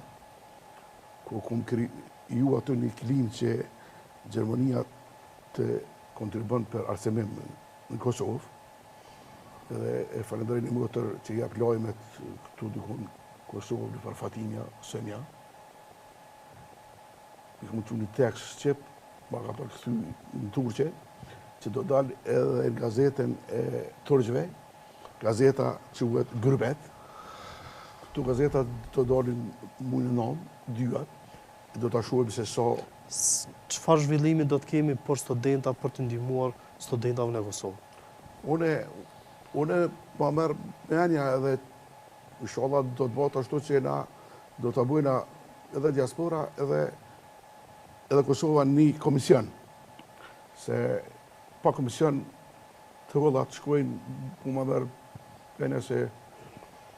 ku kum ju atë një klim që Gjermania të kontribon për arsimim në Kosovë, dhe e falenderoj një motër që jap lajmet këtu dikun Kosovë, në për Fatimja, Sënja. I këmë që një tekst shqip, ma ka përkëthy në Turqe, që do dalë edhe në gazetën e Turqve, gazeta që uhet Gërbet. Këtu gazeta do dalin mujnë nëmë, dyat, do të ashuem se sa... Çfarë zhvillimi do të kemi për studenta, për të ndihmuar studentave në Kosovë? Unë ma merë menja edhe inshallah do të bëhet ashtu që na do të bëjna edhe diaspora edhe Kosova një komision. Se pa komision të vëllat shkojnë, ku ma merë menja se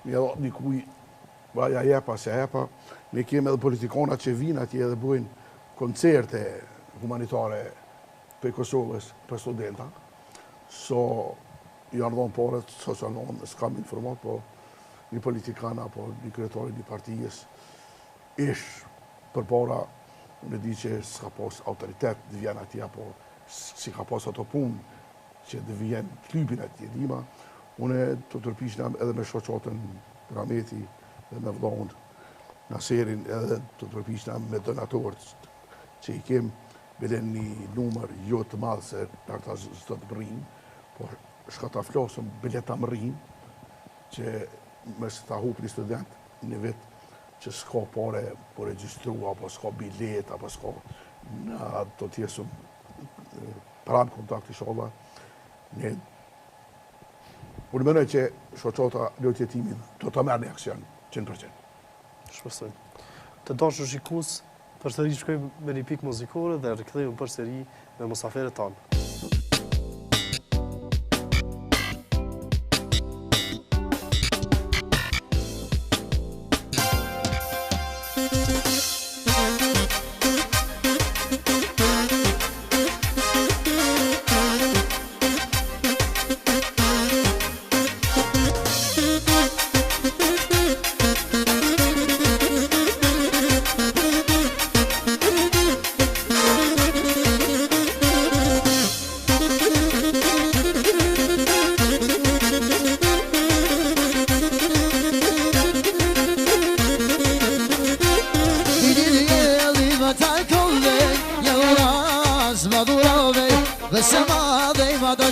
një edhe dikuj vaja jepa, se jepa, ne kemi edhe politikona që vinë atje edhe bëjnë koncerte humanitare për Kosovës, për studenta. So, janë dhonë paret, socialon, s'kam informat, po një politikana, po një kryetari një partijës, ish për para, unë e di që s'ka pas autoritet dhe vjen atje, po si ka pas ato punë që dhe vjen klubin atje, dima, unë të tërpishnam edhe me shoqatën Rahmeti dhe me vdhon Naserin, edhe të tërpishnam me donatorët që i kem bilen një numër jo të madhë se për ta zdo të mërin, po shka ta flasëm bilet ta mërin, që me se ta hup një student një vit që s'ka pare po registru, apo s'ka bilet, apo s'ka në do t'jesëm pranë kontakt i sholla. Unë menoj që shoqata lotjetimin do të merë një aksion 100%. Shpresoj. Të dashur shikues, përsëri shkojmë me një pikë muzikore dhe rikthehemi përsëri me mosaferët tanë.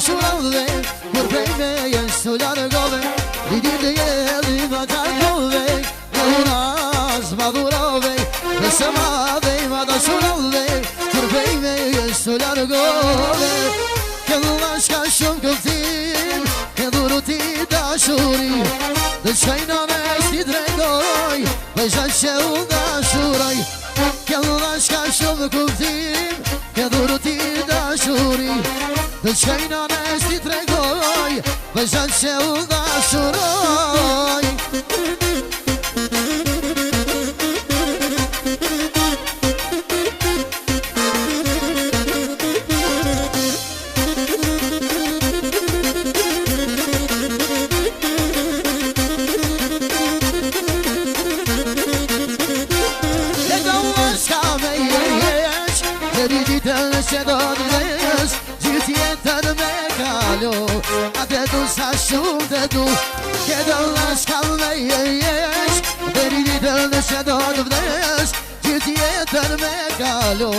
dashurave Kur prej me jesh të largove Lidi të jeli ma takove Unas madurove Nëse madhe ma dashurave Kur prej me jesh të largove Këllu shka shumë këftim Këlluru ti dashuri Dhe qajna mes ti tregoj Vajza që u dashuroj Këllu shka shumë këftim Këlluru ti dashuri Dhe qajna mes ti tregoj Vajza që u dashuroj Se do të vesh, gjithë jetën me kalu A te du sa shumë te du Ke do lashka me jesh Deri ditën se do të vesh, gjithë jetën me kalu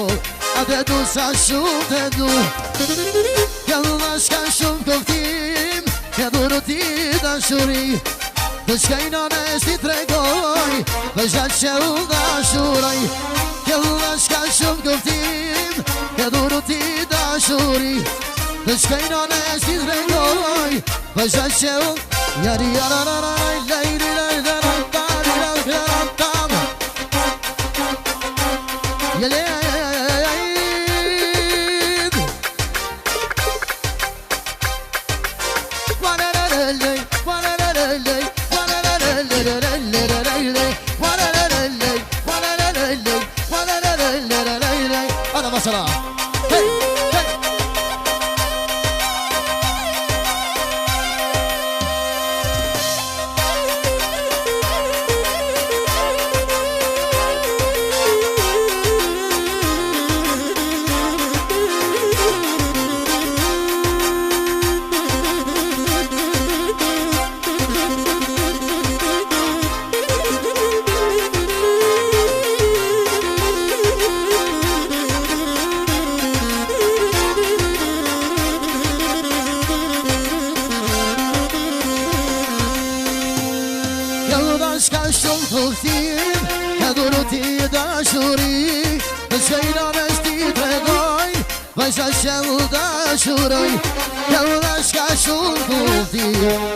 A te du sa shumë te du Ke lashka shumë këftim Ke duru ti dashuri Dhe shkajna nes ti tregoj Dhe zhatë që u dashuroj Ke lashka shumë këftim Ke duru ti dashuri Dhe shkajna nes ti tregoj Dhe zhatë që u Jari jarararaj Lejri lejri lejri lejri Masala. Hey, hey. Vajza që u dashuroj Këllë shka shumë kufti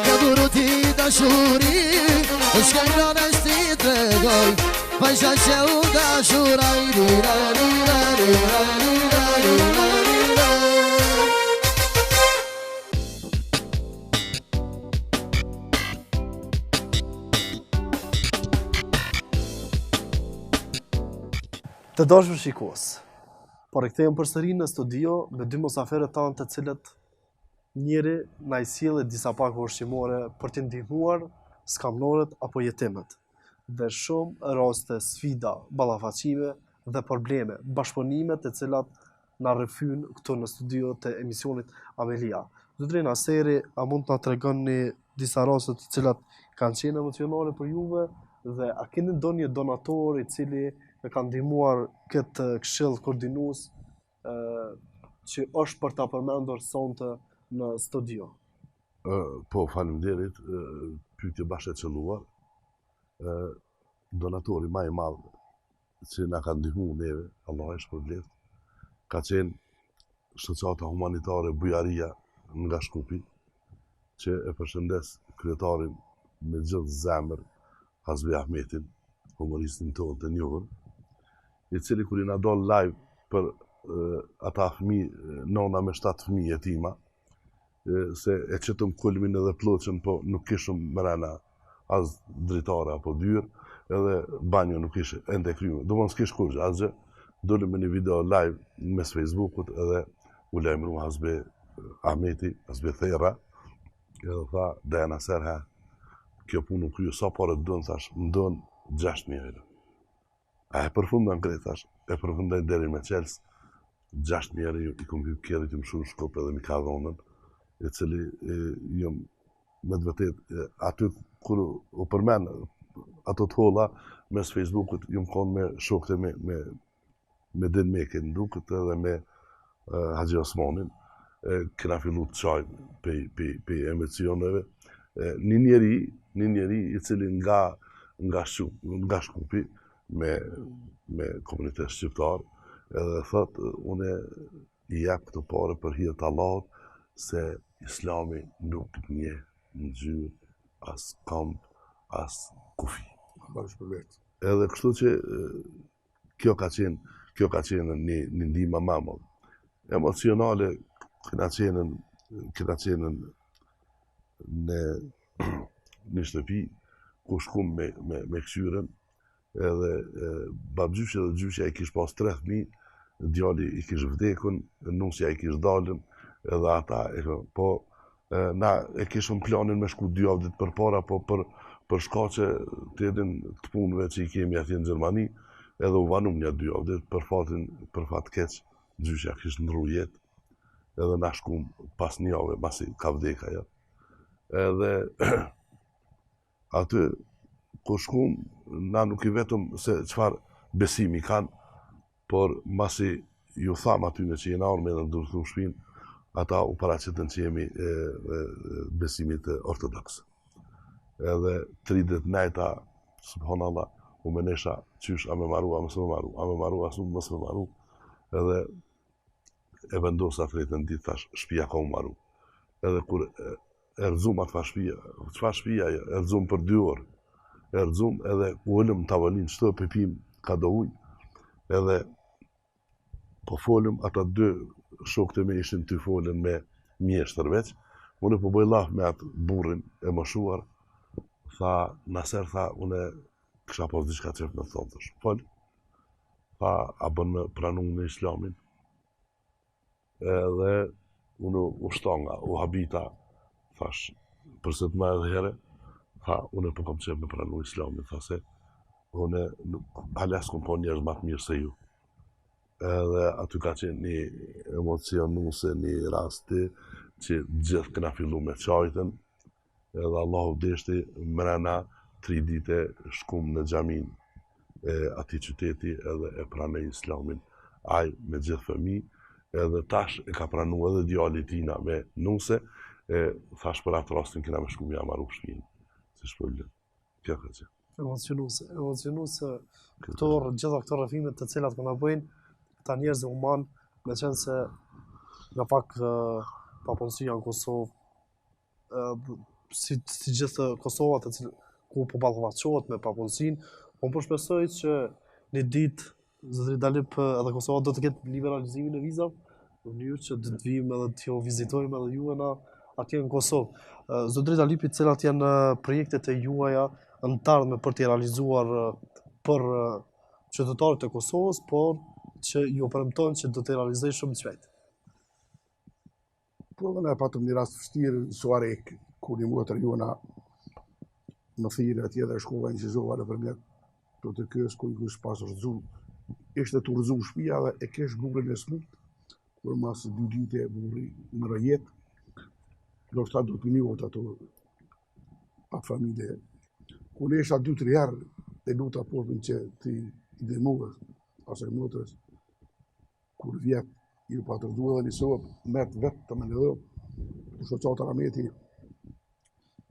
Këlluru ti dashuri Shkajna nes ti tregoj Vajza që u dashuroj Lira, lira, lira, lira, lira, lira Të dashur shikues, por e kthejmë përsëri në studio me dy mosaferët tanë të cilët njëri na i sjellë disa pak ushqimore për të ndihmuar skamnorët apo jetimet dhe shumë raste sfida, ballafaqime dhe probleme, bashkëpunime të cilat na rrëfyn këtu në studio të emisionit Amelia. Zotri Naseri, a mund të na tregoni disa raste të cilat kanë qenë emocionale për juve dhe a keni ndonjë donator i cili e ka ndihmuar këtë këshill koordinues që është për ta përmendur sonte në studio? Po, faleminderit, pyetje bashkë e qelluar. Donatori më i madh që na ka ndihmuar neve, Allah e shpërblet, ka qenë shoqata humanitare Bujaria nga Shkupi, që e përshëndes kryetarin me gjithë zemër, Hazbi Ahmetin, humoristin tonë të njohur, i cili kur i na dol live për ata fëmijë, nona me 7 fëmijë jetima, se e qëtëm kulmin edhe ploqën, po nuk kishëm mrena as dritare apo dyrë, edhe banjo nuk ishte ende kryme. Do mos s'kish kurrë, asgjë, dolëm me një video live mes Facebookut edhe u lajmëru Hazbi Ahmeti, Hazbi Thera, edhe tha, dhe Naser ha, kjo punë nuk kryo, sa pare të dënë, thash, më dënë 6.000 euro. A e përfundan krejt, thash, e përfundaj deri me qels, 6.000 euro i kom hyp kjerit, i më shumë shkop edhe mi ka dhonën, e cili jom me të vërtet, aty kur u përmen ato të holla, mes Facebookut, jom konë me shokte me Din Mekin dukët edhe me Haxhi Osmanin, kena fillu të qajmë pe emisioneve, një njeri i cili nga Shkupi me komunitet shqiptar, edhe thot, une i jep këtë pare për hir të Allahut, se Islami nuk nje në gjyrë, as kamp, as kufi. Edhe kështu që kjo ka qenë një ndihmë më madhe. Emocionale kena qenë në një shtëpi ku shkum me këshyren, edhe babgjyshja dhe gjyshja i kish pas 3 fëmijë, djali i kish vdekun, nusja i kish dalën, edhe ata, po na e kishëm planin me shku 2 javë ditë përpara, po për shkaqe të edhin të punëve që i kemi atje në Gjermani, edhe u vanum një 2 javë ditë, për fat keq, gjyshja kish ndru jetë, edhe na shkum pas 1 javë, masi ka vdeka ja. Edhe aty, ku shkum, na nuk i vetëm se qëfar besimi kanë, por masi ju tham aty në që jena orë me dhe ndurëthu shpinë, ata u paraqitën që jemi besimit ortodoks. Edhe 30 najta, subhanallah, u menesha qysh a me maru, a me së me maru, a me maru, a së me së me maru, edhe e vendosa tretën ditë, thash, shpia ka u maru. Edhe kur e rëzum atë shpia, qëfar shpia, e rëzum për 2 orë, e rëzum edhe u ëllëm tavolinë, qëto pëpim ka do ujë, edhe po folëm, ata 2 shokët e me ishin të folën me mjeshtër veç, unë po bëj laf me atë burrin e moshuar, tha, Naser, tha, unë kisha pas diçka qef me thonë, thash, fol, tha, a bën me pranu në Islamin, edhe unë u shtonga, u habita, thash, përse të ma edhe here, tha, unë po kam qef me pranu Islamin, tha se, unë halas kom po njerëz ma të mirë se ju. Edhe aty ka qenë një emocionuse, një rasti që gjithë këna fillu me qajtën, edhe Allahu deshti mrena 3 dite shkum në xhamin e ati qyteti edhe e pranej Islamin, aj me gjithë fëmi, edhe tash e ka pranu edhe djali tina me nuse, thash për atë rastin kena me shkum ja maru shpinë, si shpëllën, kjo ka qenë. Emocionuse, gjitha këto rrëfimet të cilat këna bëjnë, ta njerëz e human, me qenë se nga pak papunësia në Kosovë, si gjithë Kosovat ku po ballafaqohet me papunësinë, unë po shpresoj që një ditë zotëri Dalip edhe Kosova do të ketë liberalizimin e vizave, në mënyrë që të vijmë edhe t'ju vizitojmë edhe ju na atje në Kosovë. Zotëri Dalipi, cilat janë projektet e juaja në të ardhme për t'i realizuar për qytetarët e Kosovës, por që ju premtojnë që do të realizoj shumë shpejt. Po dhe ne patëm një rast vështirë Suarek, ku një muatër juana në thirë atje dhe shkova një qizova në përmjet protekës, ku i kush pasë rëzu, ishte të rëzu shpia dhe e kesh burën e smut, për mas 2 dite burri në rëjet, do shta do të njot ato atë familje. Ku ne ishta 2-3 herë e luta portën që ti i demuës, asaj motërës, kur vjetë, ju patërdu edhe një sopë, metë vetë të me në dhe, të shoqatë Rameti,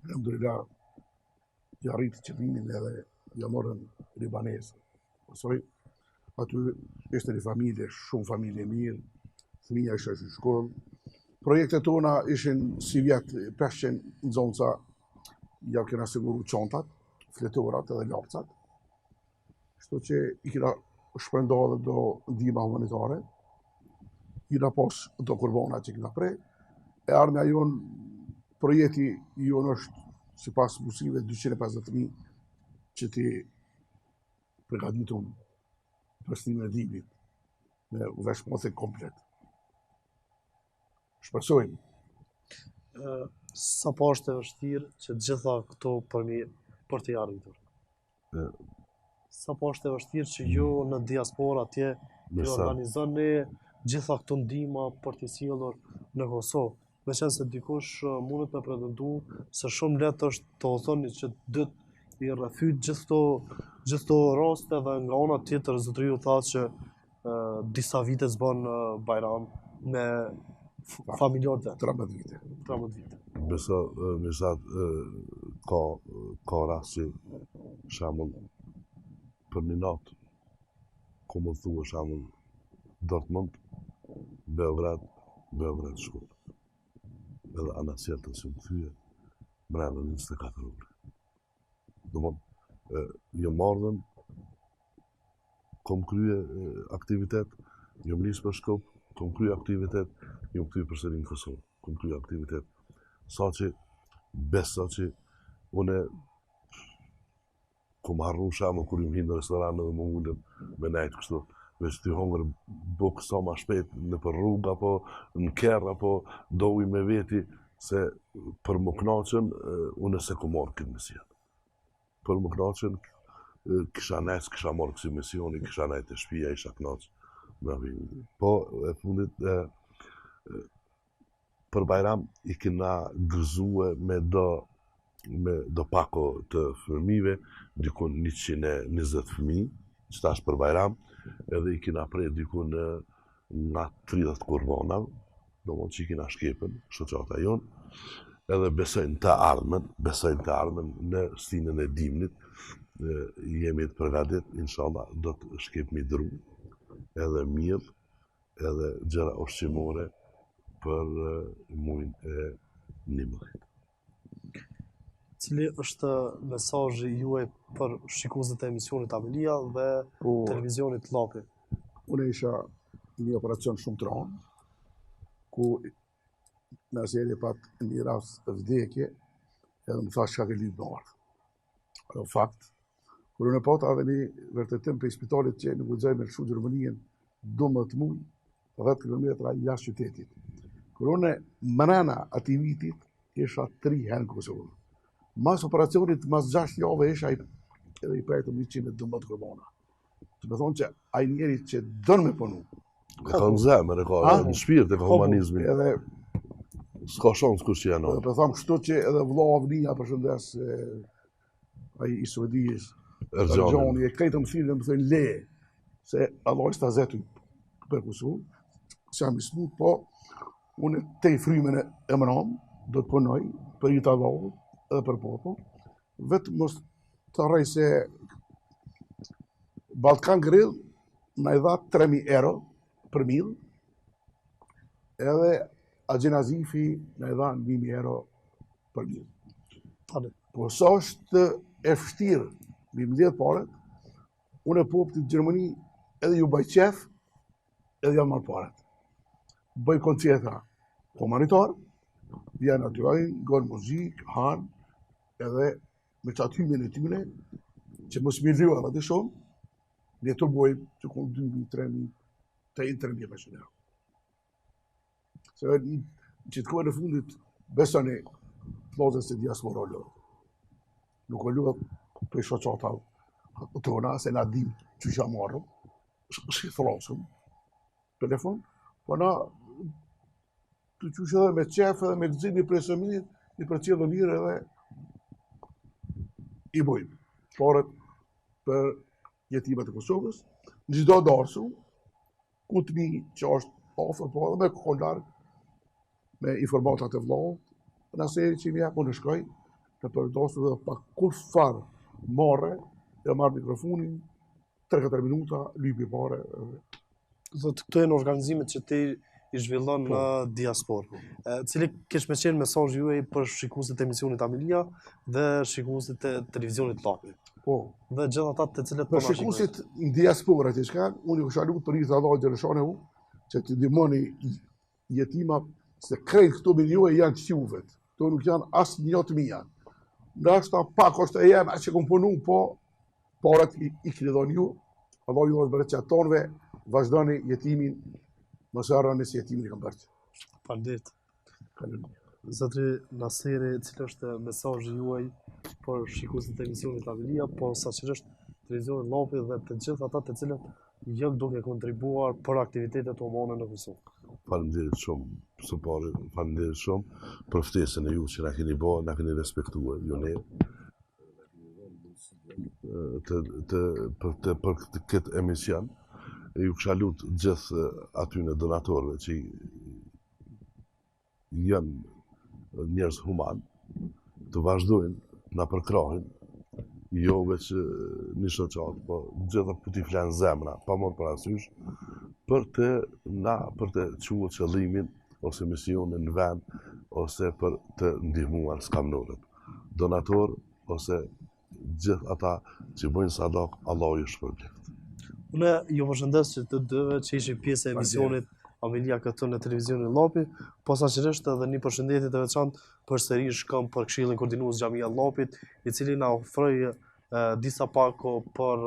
alhamdulillah, ja rritë qëllimin edhe ja morën libanesë. Pasoj, aty ishte një familje, shumë familje mirë, fëmija ishte në shkollë. Projektet tona ishin si vjetë 500 nxonca, ja kena siguru çontat, fletorat edhe lapcat. Kështu që i kena shpërndarë do ndihma humanitare, jina pas do kurbona që kena prej, e armja jonë, projekti jonë është si pas musive 250.000 që ti përgatitun përstimin e dimit me veshmothe komplet. Shpresojmë. Sa po është e vështirë që gjitha këto për t'i arritur? Sa po është e vështirë që ju në diaspora atje ju organizoni gjitha këto ndihma për t'i sjellur në Kosovë? Me qenë se dikush mundet me pretendu se shumë lehtë është të thoni që do i rrëfyt gjithë këto raste dhe nga ana tjetër zotëriu tha që disa vite s'bën bajram me familjarëve 13 vite. 13 vite. Besat ka rast që shembull për një natë, ku më thua shembull Dortmund, Beograd Shkup. Edhe anasjeltën që më thyje, mrena 24 orë. Domthon, jo marrën, kom krye aktivitet, jo mlis për Shkup, kom krye aktivitet, jo më kthy përsëri në Kosovë, kom krye aktivitet. Sa që besa që une kom harru shamë kur ju hinë në restoran edhe më ullëm me najtë kështu. Veç të hongër bukë sa ma shpejt në për rrugë apo në kerë apo dovi me veti se për më knaqën une se ku marrë këtë mision. Për më knaqën kisha najtë, kisha marrë kësi misioni, kisha najtë e shpia, isha knaqë. Po e fundit për Bajram i kena gëzue me do pako të fëmive, dikun 120 fëmi, që tash për Bajram, edhe i kena prej dikun nga 30 kurbana, do mund që i kena shkepen, shoqata jonë, edhe besojnë të ardhmen në stinën e dimnit, jemi të përgatit, inshallah, do të shkepmi dru, edhe miell, edhe gjëra ushqimore për muajin e 11. Cili është mesazhi juaj për shikuesit e emisionit Amelia dhe televizionit Lapi? Unë isha një operacion shumë të rëndë, ku Naser e pat një rast të vdekje, edhe më thash çka ke lidhë me ardhë. Në fakt, kur unë e pata edhe një vërtetim për spitalit që në guxoj me lëshu Gjermanien 12 muaj, 10 kilometra jashtë qytetit. Kur unë mrena atij vitit isha 3 herë në Kosovë. Mas operacionit, mas 6 jave isha edhe i prejtëm 112 kurbana. Të me thonë që ai njeri që dënë me punu. E ka në zemër, e ka në shpirt, e ka humanizmi. Edhe s'ka shans kush që janë. për thamë kështu që edhe vëlla Avnia përshëndes ai i Suedijës, Ergjani, e krejtë më thirrën më thënë le, se Allah është ta zetu për Kosovë, se jam i smut, po unë te i frymën e mram, do të punoj për i të Allahut edhe për popull, vetë mos të rrej se Balkan Grill na i dha 3.000 euro për mil, edhe Agjen Azifi na i dha 1.000 euro për mil. Po sa është e vështirë me mbledh paret, unë e popullit të Gjermani edhe ju bëj qef, edhe jam marrë paret. Bëj koncerta humanitar, vjen aty ai, gon muzikë, han, edhe me qatë hymin e tyre, që mos mi rrua edhe shumë, ne të bojmë që kënë 2.000, 3.000, 3.500 euro. Se që të kohën e fundit, besoni plazës e diaspora o lodhë. Nuk o lodhë për shoqata tona, se na dim që isha marrëm, shkithrasëm, telefon, po na të qysh edhe me qef edhe me gëzim i presëminit, i përqedhë dhe lirë edhe i bojmë. Paret për jetimet e Kosovës, në çdo darsu, ku të mi që është afër, po edhe me kohë largë, me informatat e vllavut, Naseri që mi jep, unë shkoj, në përdosu dhe pa kur farë marre, e marrë mikrofonin, 3-4 minuta, lypi pare. Dhe të këto janë organizimet që ti i zhvillon në diasporë. Cili kesh me qenë mesazhi juaj për shikuesit e emisionit Amelia dhe shikuesit e televizionit Lapi? Po. Dhe gjithë ata të cilët për shikuesit në diasporë që shkan, unë ju kisha lutur për një Allah Gjereshane që të ndihmoni jetima se krejt këto me juaj janë qjuvet. Këto nuk janë asë një të mija. Ndashta pak është e jam që kom punu, po parat i keni dhënë ju. Allah ju është bërë që atonve vazhdoni jetimin, mos harroni se jetimin i kam bërë. Faleminderit. Zotri Naseri, cili është mesazhi juaj për shikuesit e emisionit Amelia, po saqërisht televizionit Lapi dhe të gjithë ata të cilët janë duke kontribuar për aktivitetet humane në Kosovë? Faleminderit shumë, së pari, faleminderit shumë për ftesën e ju që na keni bërë, na keni respektuar, jo ne. Për këtë emision, ju kisha lutur gjithë aty në donatorëve që janë njerëz human, të vazhdojnë na përkrahin, jo veç një shoqat, po gjitha për t'i flenë zemra, pa morë parasysh, për të quë qëllimin ose misionin në vend, ose për të ndihmuar skamnorët, donator ose gjithë ata që bëjnë sadak, Allah ju shpërbleft. Unë ju përshëndes që të dëve që ishi pjesë e emisionit Amelia këtë në televizionin Lapi, posaçërisht edhe një përshëndetje të veçantë përsëri shkëm për Këshillin Koordinues Xhamia Llapit, i cili na ofroi disa pako për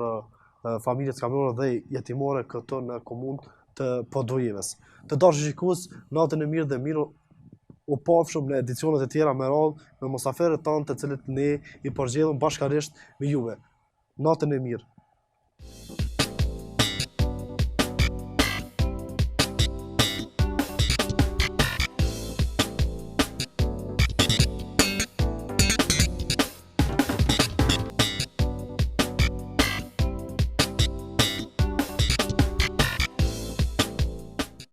familjet skamnorë dhe jetimore këto në komunë të Podujevës. Të dashur shikues, natën e mirë dhe mirë u pafshëm në edicionet e tjera me radhë me mosaferët tanë të cilët ne i përgjellëm bashkarisht me juve. Natën e mirë.